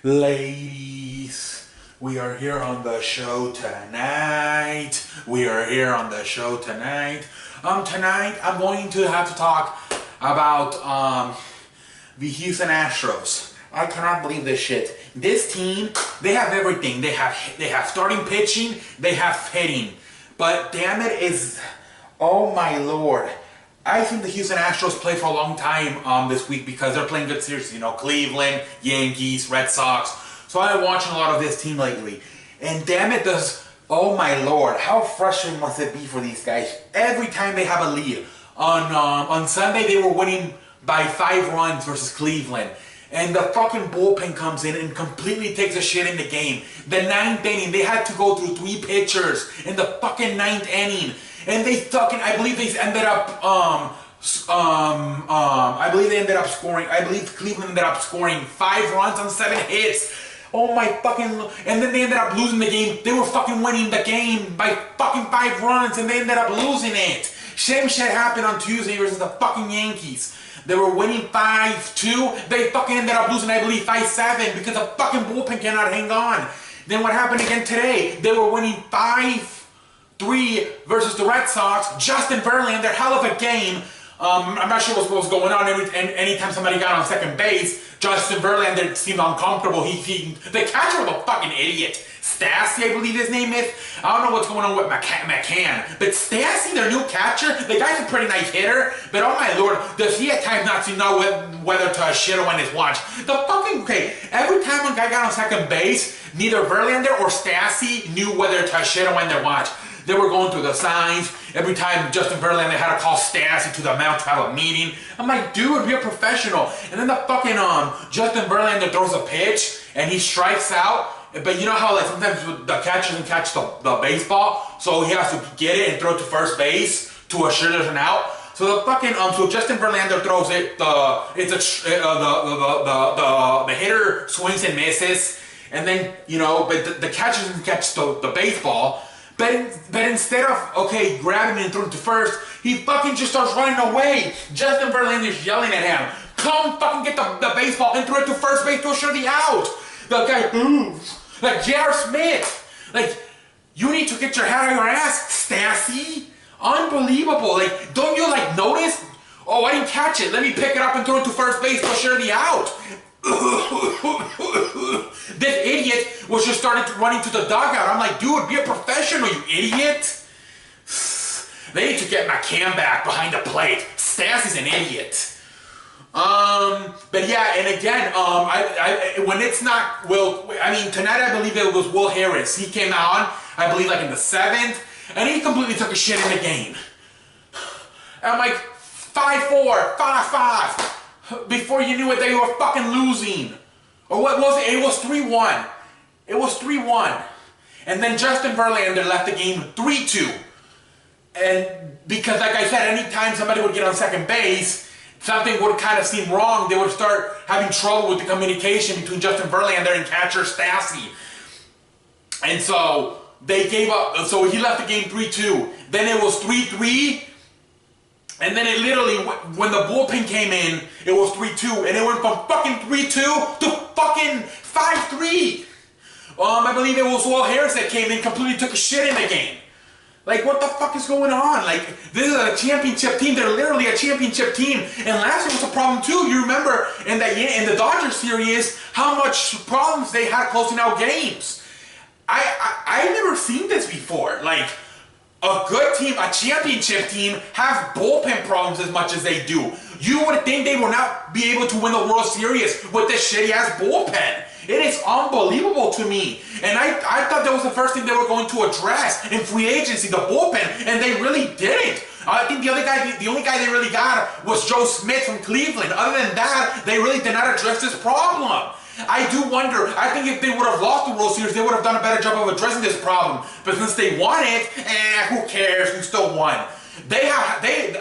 Ladies, we are here on the show tonight. Tonight I'm going to have to talk about the Houston Astros. I cannot believe this shit. This team, they have everything. They have starting pitching, they have hitting. But damn it oh my lord. I think the Houston Astros play for a long time this week because they're playing good series. You know, Cleveland, Yankees, Red Sox. So I've been watching a lot of this team lately. And damn it, oh my lord, how frustrating must it be for these guys? Every time they have a lead. On Sunday, they were winning by 5 runs versus Cleveland. And the fucking bullpen comes in and completely takes a shit in the game. The 9th inning, they had to go through 3 pitchers in the fucking 9th inning. And I believe they ended up, I believe Cleveland ended up scoring 5 runs on 7 hits. Oh my fucking, and then they ended up losing the game. They were fucking winning the game by fucking 5 runs and they ended up losing it. Same shit happened on Tuesday versus the fucking Yankees. They were winning 5-2. They fucking ended up losing, I believe, 5-7 because the fucking bullpen cannot hang on. Then what happened again today? They were winning 5-3 versus the Red Sox. Justin Verlander, hell of a game. I'm not sure what was going on. Anytime somebody got on second base, Justin Verlander seemed uncomfortable. The catcher was a fucking idiot. Stassi, I believe his name is. I don't know what's going on with McCann. But Stassi, their new catcher, the guy's a pretty nice hitter. But oh my lord, does he at times not to know whether to shit or when it's watch? Every time a guy got on second base, neither Verlander or Stassi knew whether to shit or when to watch. They were going through the signs. Every time Justin Verlander had to call Stassi to the mound to have a meeting. I'm like, dude, be a professional. And then the fucking Justin Verlander throws a pitch and he strikes out. But you know how like sometimes the catcher doesn't catch the baseball, so he has to get it and throw it to first base to assure there's an out. So the fucking so Justin Verlander throws it. The hitter swings and misses, and then but the catcher doesn't catch the baseball. But instead of grabbing it and throwing it to first, he fucking just starts running away. Justin Verlander's yelling at him, "Come fucking get the baseball and throw it to first base to assure the out." The guy moves. Like J.R. Smith. Like, you need to get your head out of your ass, Stassi. Unbelievable. Like, don't you notice? Oh, I didn't catch it. Let me pick it up and throw it to first base to assure the out. This idiot was just started running to the dugout. I'm like, dude, be a professional, you idiot. They need to get McCann back behind the plate. Stassi's an idiot. But yeah, and again, when it's not tonight I believe it was Will Harris. He came on, I believe in the 7th, and he completely took a shit in the game. And I'm like, 5-4, 5-5. Before you knew it, they were fucking losing. Or what was it? It was 3-1. It was 3-1. And then Justin Verlander left the game 3-2. And because like I said, anytime somebody would get on second base, something would kind of seem wrong. They would start having trouble with the communication between Justin Verlander and catcher Stassi. And so they gave up. So he left the game 3-2. Then it was 3-3. And then it literally, when the bullpen came in, it was 3-2. And it went from fucking 3-2 to fucking 5-3. I believe it was Will Harris that came in, completely took a shit in the game. Like, what the fuck is going on? Like, this is a championship team. They're literally a championship team. And last year was a problem too. You remember in the Dodgers series how much problems they had closing out games. I've never seen this before. Like, a good team, a championship team, have bullpen problems as much as they do. You would think they will not be able to win the World Series with this shitty-ass bullpen. It is unbelievable to me. And I thought that was the first thing they were going to address in free agency, the bullpen, and they really didn't. I think the only guy they really got was Joe Smith from Cleveland. Other than that, they really did not address this problem. I do wonder, I think if they would have lost the World Series, they would have done a better job of addressing this problem. But since they won it, who cares? We still won. I think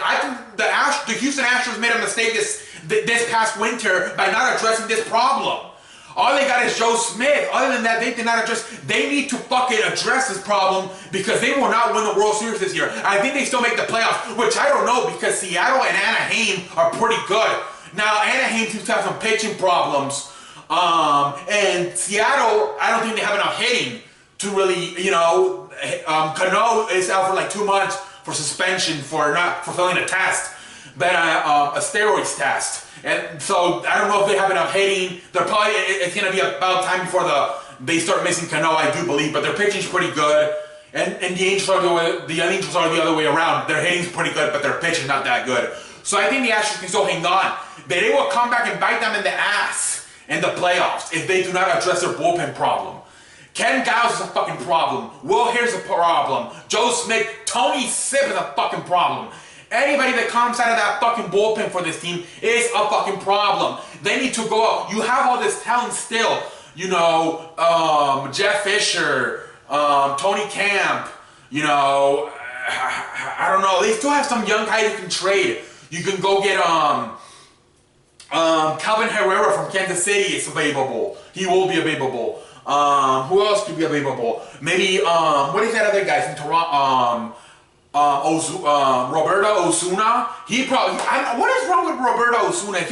the Houston Astros made a mistake this past winter by not addressing this problem. All they got is Joe Smith. Other than that, they did not address. They need to fucking address this problem because they will not win the World Series this year. I think they still make the playoffs, which I don't know because Seattle and Anaheim are pretty good. Now, Anaheim seems to have some pitching problems. And Seattle, I don't think they have enough hitting to really, you know, Cano is out for like 2 months for suspension for not fulfilling a test, but a steroids test. And so I don't know if they have enough hitting. They're probably, it's going to be about time before they start missing Cano, I do believe, but their pitching's pretty good. And the Angels are the other way around. Their hitting's pretty good, but their pitching's not that good. So I think the Astros can still hang on. But they will come back and bite them in the ass in the playoffs if they do not address their bullpen problem. Ken Giles is a fucking problem. Will Here's a problem. Joe Smith, Tony Sipp is a fucking problem. Anybody that comes out of that fucking bullpen for this team is a fucking problem. They need to go out. You have all this talent still. You know, Jeff Fisher, Tony Camp, you know, I don't know. They still have some young guys you can trade. You can go get Calvin Herrera from Kansas City is available. He will be available. Who else could be available? Maybe, what is that other guy from Toronto? Roberto Osuna. He probably, what is wrong with Roberto Osuna?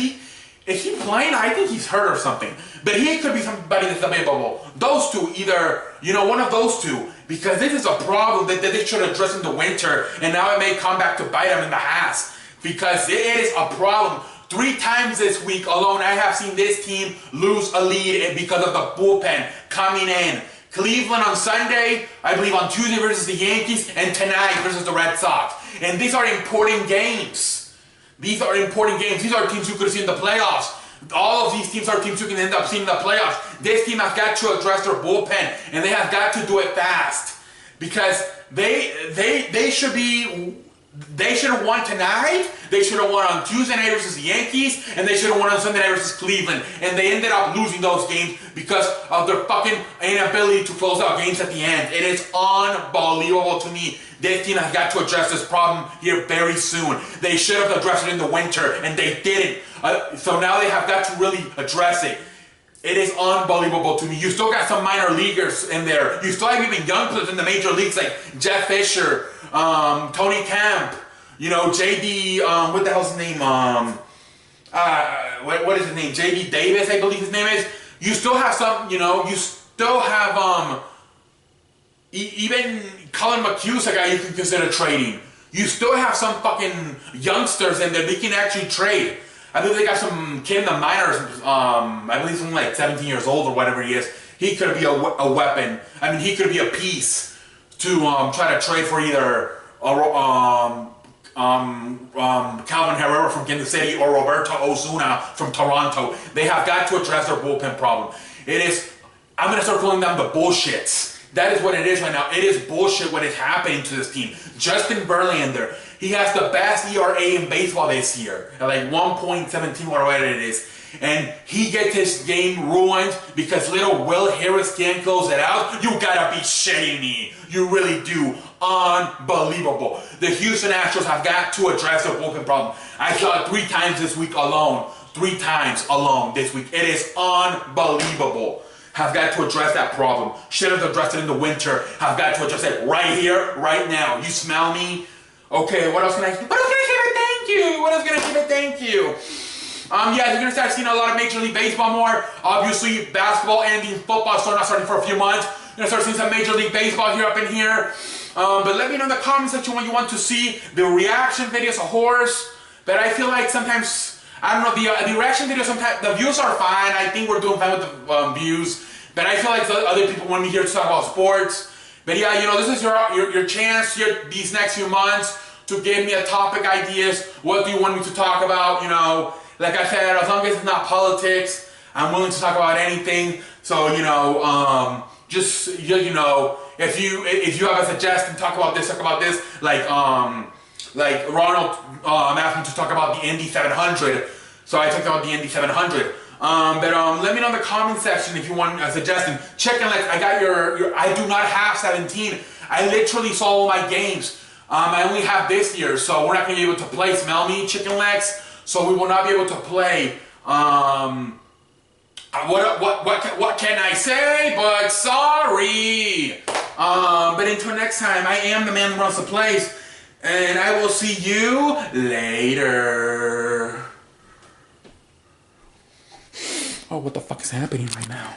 Is he playing? I think he's hurt or something. But he could be somebody that's available. Those two, either, you know, one of those two. Because this is a problem that they should address in the winter. And now it may come back to bite them in the ass. Because it is a problem. 3 times this week alone, I have seen this team lose a lead because of the bullpen coming in. Cleveland on Sunday, I believe on Tuesday versus the Yankees, and tonight versus the Red Sox. And these are important games. These are important games. These are teams you could see in the playoffs. All of these teams are teams you can end up seeing in the playoffs. This team has got to address their bullpen, and they have got to do it fast. Because they should be... They should have won tonight, they should have won on Tuesday night versus the Yankees, and they should have won on Sunday night versus Cleveland. And they ended up losing those games because of their fucking inability to close out games at the end. It is unbelievable to me. This team has got to address this problem here very soon. They should have addressed it in the winter, and they didn't. So now they have got to really address it. It is unbelievable to me. You still got some minor leaguers in there. You still have even young players in the major leagues like Jeff Fisher, Tony Camp, you know, JD, what the hell's his name? What is his name? JD Davis, I believe his name is. You still have some, you know, you still have, even Colin McHugh's a guy you can consider trading. You still have some fucking youngsters in there that can actually trade. I believe they got some kid in the minors, I believe something like 17 years old or whatever he is. He could be a weapon. I mean, he could be a piece to try to trade for either Calvin Herrera from Kansas City or Roberto Osuna from Toronto. They have got to address their bullpen problem. It is, I'm going to start calling them the bullshits. That is what it is right now. It is bullshit what is happening to this team. Justin Verlander, he has the best ERA in baseball this year, at like 1.17, whatever it is. And he gets his game ruined because little Will Harris can't close it out. You gotta be shitting me. You really do. Unbelievable. The Houston Astros have got to address their bullpen problem. I saw it 3 times this week alone. 3 times alone this week. It is unbelievable. Have got to address that problem. Should have addressed it in the winter. Have got to address it right here, right now. You smell me? Okay, what else can I say? What else can I say but thank you? What else can I say but thank you? Yeah, you're going to start seeing a lot of Major League Baseball more. Obviously, basketball and football are not starting for a few months. You're going to start seeing some Major League Baseball here up in here. But let me know in the comment section what you want to see. The reaction videos, of course. But I feel like sometimes, I don't know, the reaction videos, sometimes, the views are fine. I think we're doing fine with the views. But I feel like other people want me here to talk about sports. But yeah, you know, this is your chance here these next few months to give me a topic ideas. What do you want me to talk about, you know? Like I said, as long as it's not politics, I'm willing to talk about anything. So, you know, just, you know, if you have a suggestion, talk about this, like Ronald asked me to talk about the Indy 700. So I talked about the Indy 700. But let me know in the comment section if you want a suggestion. Chicken legs, I got your I do not have 17. I literally saw all my games. I only have this year, so we're not going to be able to play. Smell me, chicken legs. So we will not be able to play. What can I say? But sorry. But until next time, I am the man who runs the place, and I will see you later. Oh, what the fuck is happening right now?